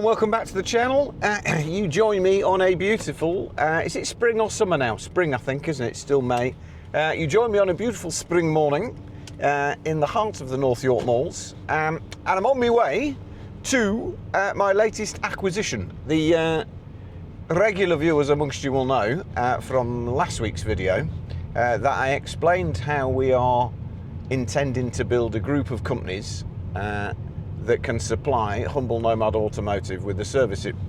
welcome back to the channel. You join me on a beautiful, is it spring or summer now? Spring, I think, isn't it? Still May. You join me on a beautiful spring morning in the heart of the North York Malls, and I'm on my way to my latest acquisition. The regular viewers amongst you will know from last week's video that I explained how we are intending to build a group of companies that can supply Humble Nomad Automotive with the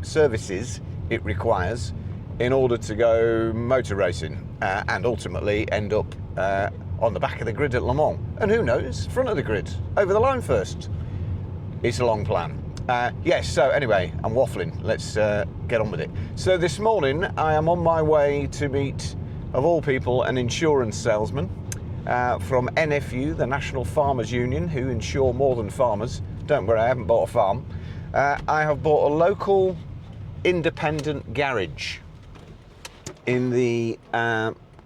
services it requires in order to go motor racing and ultimately end up on the back of the grid at Le Mans. And who knows, front of the grid, over the line first. It's a long plan. Yes, so anyway, I'm waffling. Let's get on with it. So this morning I am on my way to meet, of all people, an insurance salesman from NFU, the National Farmers Union, who insure more than farmers. Don't worry, I haven't bought a farm. I have bought a local independent garage in the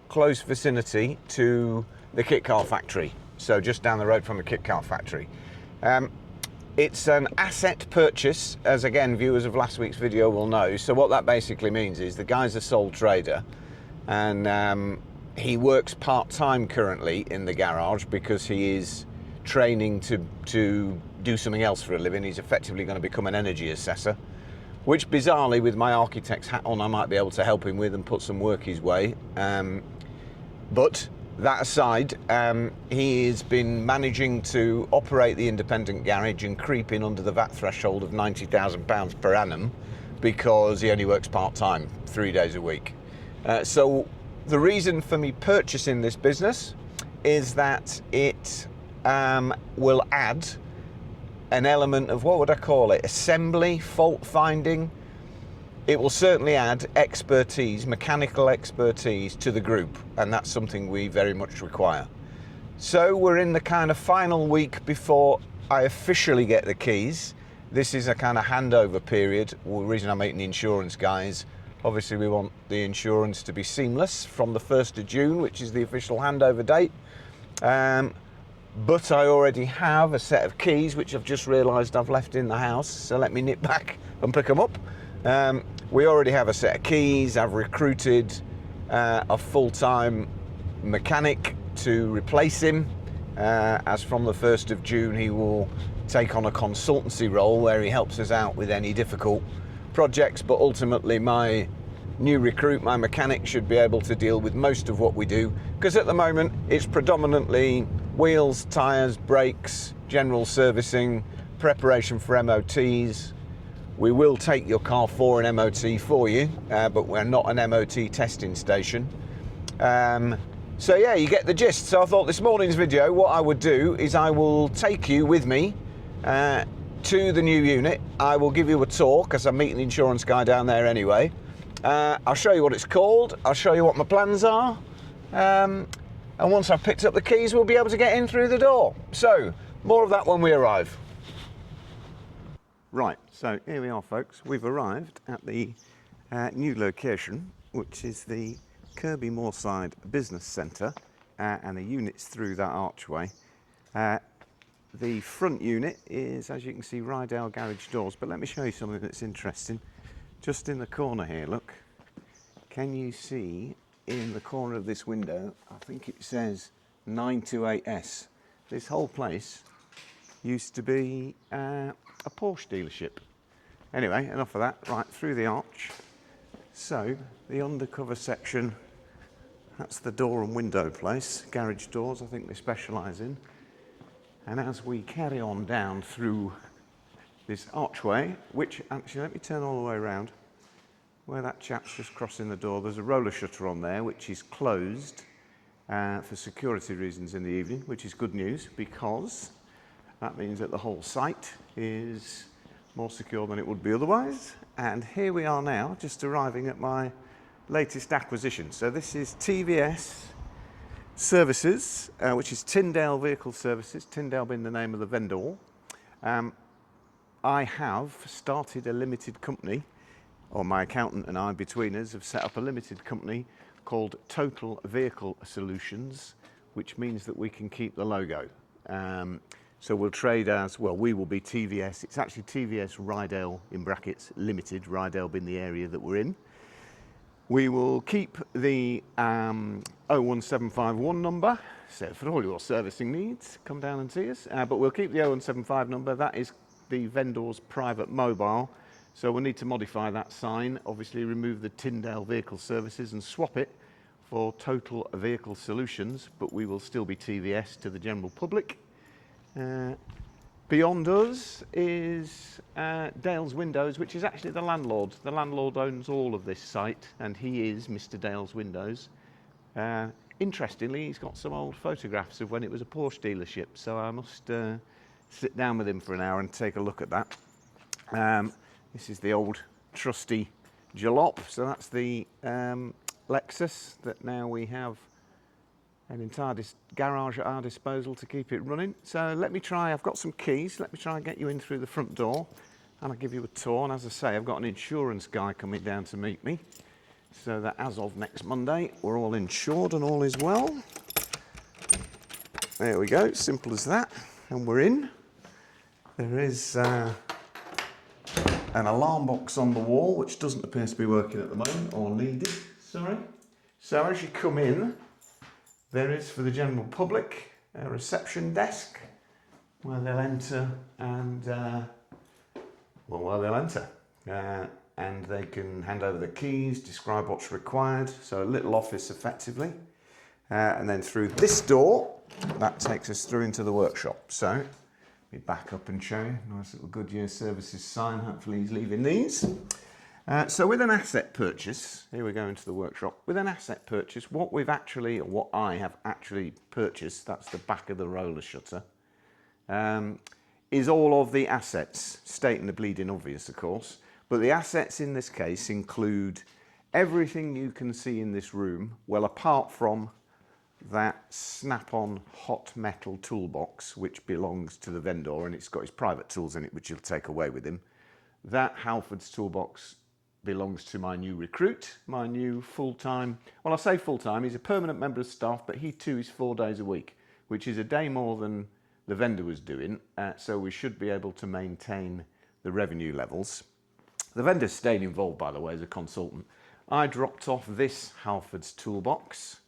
close vicinity to the kit car factory. So just down the road from the kit car factory. It's an asset purchase, as again viewers of last week's video will know. So what that basically means is the guy's a sole trader, and he works part-time currently in the garage because he is training to do something else for a living. He's effectively going to become an energy assessor, which bizarrely, with my architect's hat on, I might be able to help him with and put some work his way. But that aside, he has been managing to operate the independent garage and creep in under the VAT threshold of £90,000 per annum because he only works part-time, 3 days a week. So the reason for me purchasing this business is that it will add an element of, what would I call it, assembly, fault finding. It will certainly add expertise, mechanical expertise to the group, and that's something we very much require. So we're in the kind of final week before I officially get the keys. This is a kind of handover period. Well, the reason I'm meeting the insurance guys, obviously we want the insurance to be seamless from the 1st of June, which is the official handover date. But I already have a set of keys, which I've just realised I've left in the house, so let me nip back and pick them up. We already have a set of keys. I've recruited a full-time mechanic to replace him. As from the 1st of June, he will take on a consultancy role where he helps us out with any difficult projects, but ultimately my new recruit, my mechanic, should be able to deal with most of what we do, because at the moment it's predominantly wheels, tyres, brakes, general servicing, preparation for MOTs. We will take your car for an MOT for you, but we're not an MOT testing station. So yeah, you get the gist. So I thought this morning's video, what I would do is I will take you with me to the new unit. I will give you a tour, because I'm meeting the insurance guy down there anyway. I'll show you what it's called. I'll show you what my plans are. And once I've picked up the keys, we'll be able to get in through the door. So, more of that when we arrive. Right, so here we are, folks. We've arrived at the new location, which is the Kirkbymoorside Business Centre, and the unit's through that archway. The front unit is, as you can see, Rydell garage doors, but let me show you something that's interesting. Just in the corner here, look. Can you see in the corner of this window, I think it says 928S. This whole place used to be a Porsche dealership. Anyway, enough of that. Right, through the arch. So, the undercover section, that's the door and window place. Garage doors, I think they specialise in. And as we carry on down through this archway, which actually, let me turn all the way around, where that chap's just crossing the door, there's a roller shutter on there, which is closed for security reasons in the evening, which is good news, because that means that the whole site is more secure than it would be otherwise. And here we are now, just arriving at my latest acquisition. So this is TVS Services, which is Tyndale Vehicle Services, Tyndale being the name of the vendor. I have started a limited company, or my accountant and I, between us, have set up a limited company called Total Vehicle Solutions, which means that we can keep the logo. So we'll trade as, well, we will be TVS. It's actually TVS Rydale in brackets Limited, Rydale being the area that we're in. We will keep the 01751 number, so for all your servicing needs, come down and see us. But we'll keep the 0175 number. That is the vendor's private mobile. So we'll need to modify that sign, obviously remove the Tyndale Vehicle Services and swap it for Total Vehicle Solutions, but we will still be TVS to the general public. Beyond us is Dale's Windows, which is actually the landlord. The landlord owns all of this site, and he is Mr. Dale's Windows. Interestingly, he's got some old photographs of when it was a Porsche dealership, so I must sit down with him for an hour and take a look at that. This is the old trusty jalop, so that's the Lexus that now we have an entire garage at our disposal to keep it running. So let me try, I've got some keys, let me try and get you in through the front door and I'll give you a tour. And as I say, I've got an insurance guy coming down to meet me, so that as of next Monday, we're all insured and all is well. There we go, simple as that, and we're in. There is an alarm box on the wall, which doesn't appear to be working at the moment, or needed, sorry. So as you come in, there is, for the general public, a reception desk where they'll enter and, and they can hand over the keys, describe what's required, so a little office effectively. And then through this door, that takes us through into the workshop. So, let me back up and show you. Nice little Goodyear Services sign, hopefully he's leaving these. So with an asset purchase, here we go into the workshop. With an asset purchase, what I have actually purchased, that's the back of the roller shutter, is all of the assets, stating the bleeding obvious, of course. But the assets in this case include everything you can see in this room, well, apart from that snap-on hot metal toolbox, which belongs to the vendor, and it's got his private tools in it, which he'll take away with him. That Halford's toolbox belongs to my new recruit, my new full-time, well, I say full-time, he's a permanent member of staff, but he too is 4 days a week, which is a day more than the vendor was doing, so we should be able to maintain the revenue levels. The vendor's staying involved, by the way, as a consultant. I dropped off this Halford's toolbox.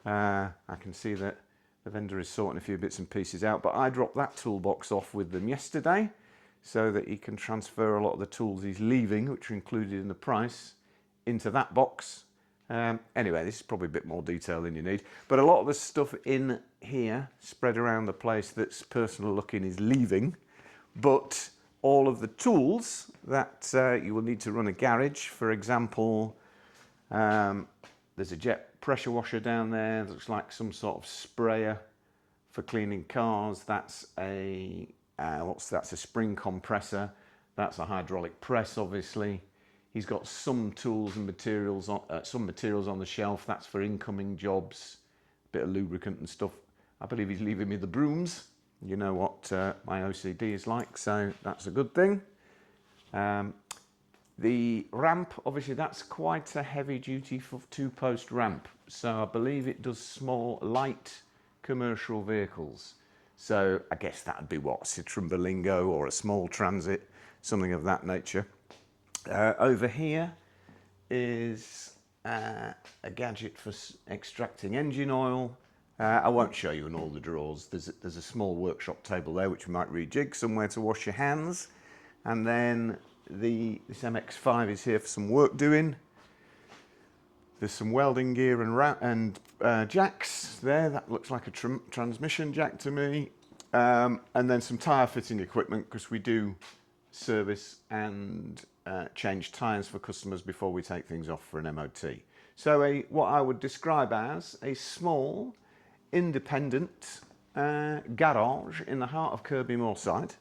I can see that the vendor is sorting a few bits and pieces out, but I dropped that toolbox off with them yesterday, so that he can transfer a lot of the tools he's leaving, which are included in the price, into that box. Anyway, this is probably a bit more detail than you need, but a lot of the stuff in here, spread around the place that's personal looking, is leaving, but all of the tools that you will need to run a garage, for example, there's a jet pressure washer down there, looks like some sort of sprayer for cleaning cars, that's a that's a spring compressor, that's a hydraulic press, obviously. He's got some tools and materials on the shelf, that's for incoming jobs, a bit of lubricant and stuff. I believe he's leaving me the brooms. You know what my OCD is like, so that's a good thing. The ramp, obviously that's quite a heavy duty for two-post ramp, so I believe it does small, light commercial vehicles. So I guess that would be what, Citroen Berlingo or a small Transit, something of that nature. Over here is a gadget for extracting engine oil. I won't show you in all the drawers. There's a small workshop table there which we might rejig, somewhere to wash your hands. And then this MX-5 is here for some work doing. There's some welding gear and jacks there. That looks like a transmission jack to me. And then some tyre fitting equipment, because we do service and change tyres for customers before we take things off for an MOT. So what I would describe as a small, independent garage in the heart of Kirkbymoorside,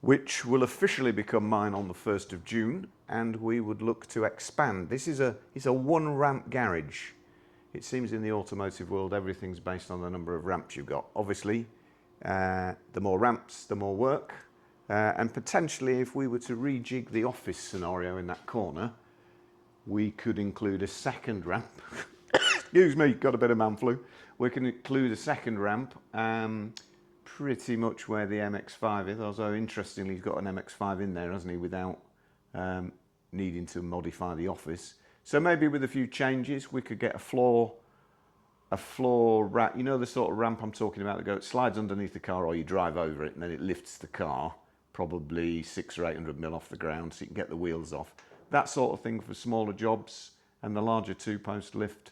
which will officially become mine on the 1st of June, and we would look to expand. This is a one-ramp garage. It seems in the automotive world everything's based on the number of ramps you've got. Obviously, the more ramps, the more work, and potentially if we were to rejig the office scenario in that corner, we could include a second ramp. Excuse me, got a bit of man flu. We can include a second ramp, pretty much where the MX-5 is, although interestingly he's got an MX-5 in there, hasn't he, without needing to modify the office. So maybe with a few changes we could get a floor ramp, you know, the sort of ramp I'm talking about that slides underneath the car, or you drive over it and then it lifts the car probably 600 or 800 mil off the ground so you can get the wheels off. That sort of thing for smaller jobs, and the larger 2-post lift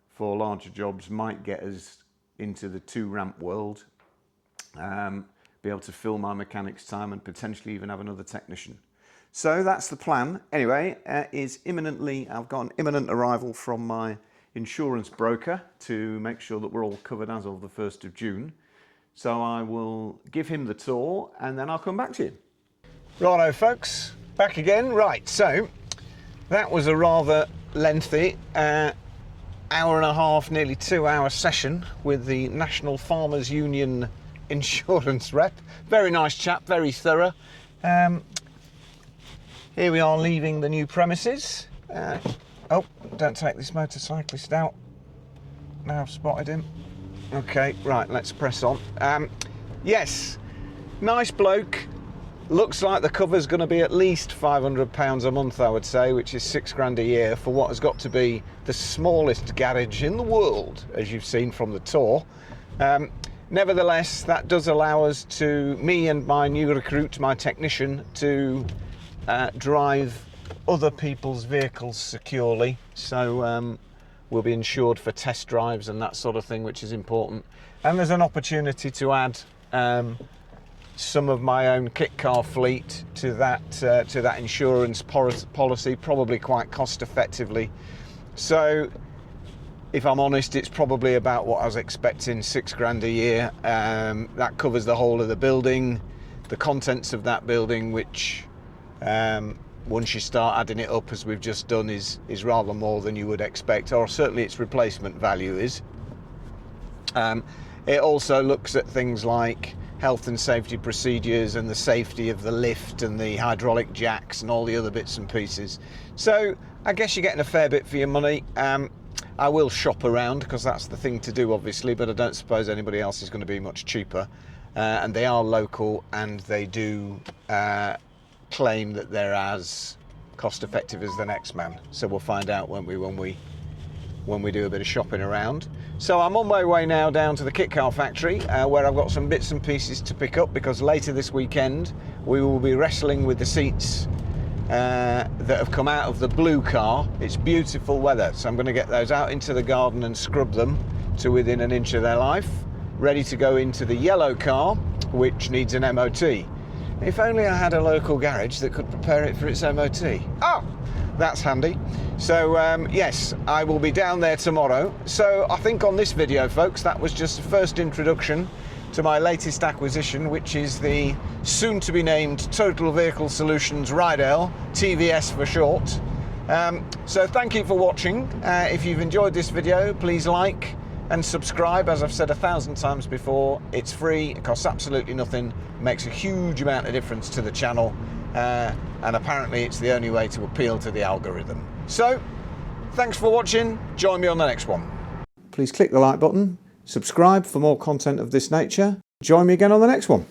for larger jobs might get us into the 2-ramp world. Be able to fill my mechanic's time and potentially even have another technician. So that's the plan. Anyway, I've got an imminent arrival from my insurance broker to make sure that we're all covered as of the 1st of June. So I will give him the tour and then I'll come back to you. Righto folks, back again. Right, so that was a rather lengthy hour and a half, nearly 2-hour session with the National Farmers Union insurance rep. Very nice chap, very thorough. Here we are leaving the new premises. Oh, don't take this motorcyclist out. Now I've spotted him. Okay, right, let's press on. Yes, nice bloke. Looks like the cover's going to be at least £500 a month, I would say, which is £6 a year for what has got to be the smallest garage in the world, as you've seen from the tour. Nevertheless, that does allow us to, me and my new recruit, my technician, to drive other people's vehicles securely. So we'll be insured for test drives and that sort of thing, which is important. And there's an opportunity to add some of my own kit car fleet to that insurance policy, probably quite cost effectively. So if I'm honest, it's probably about what I was expecting, £6 a year. That covers the whole of the building, the contents of that building, which once you start adding it up, as we've just done, is rather more than you would expect, or certainly its replacement value is. It also looks at things like health and safety procedures and the safety of the lift and the hydraulic jacks and all the other bits and pieces. So I guess you're getting a fair bit for your money. I will shop around because that's the thing to do, obviously, but I don't suppose anybody else is going to be much cheaper. And they are local, and they do claim that they're as cost effective as the next man. So we'll find out, won't we, when we do a bit of shopping around. So I'm on my way now down to the kit car factory where I've got some bits and pieces to pick up, because later this weekend we will be wrestling with the seats that have come out of the blue car. It's beautiful weather, so I'm going to get those out into the garden and scrub them to within an inch of their life, ready to go into the yellow car, which needs an MOT. If only I had a local garage that could prepare it for its MOT. Oh, that's handy. So yes, I will be down there tomorrow. So I think on this video, folks, that was just the first introduction to my latest acquisition, which is the soon-to-be named Total Vehicle Solutions Rydell, TVS for short. So thank you for watching. If you've enjoyed this video, please like and subscribe. As I've said 1,000 times before, it's free, it costs absolutely nothing, makes a huge amount of difference to the channel, and apparently it's the only way to appeal to the algorithm. So thanks for watching, join me on the next one. Please click the like button, subscribe for more content of this nature, join me again on the next one.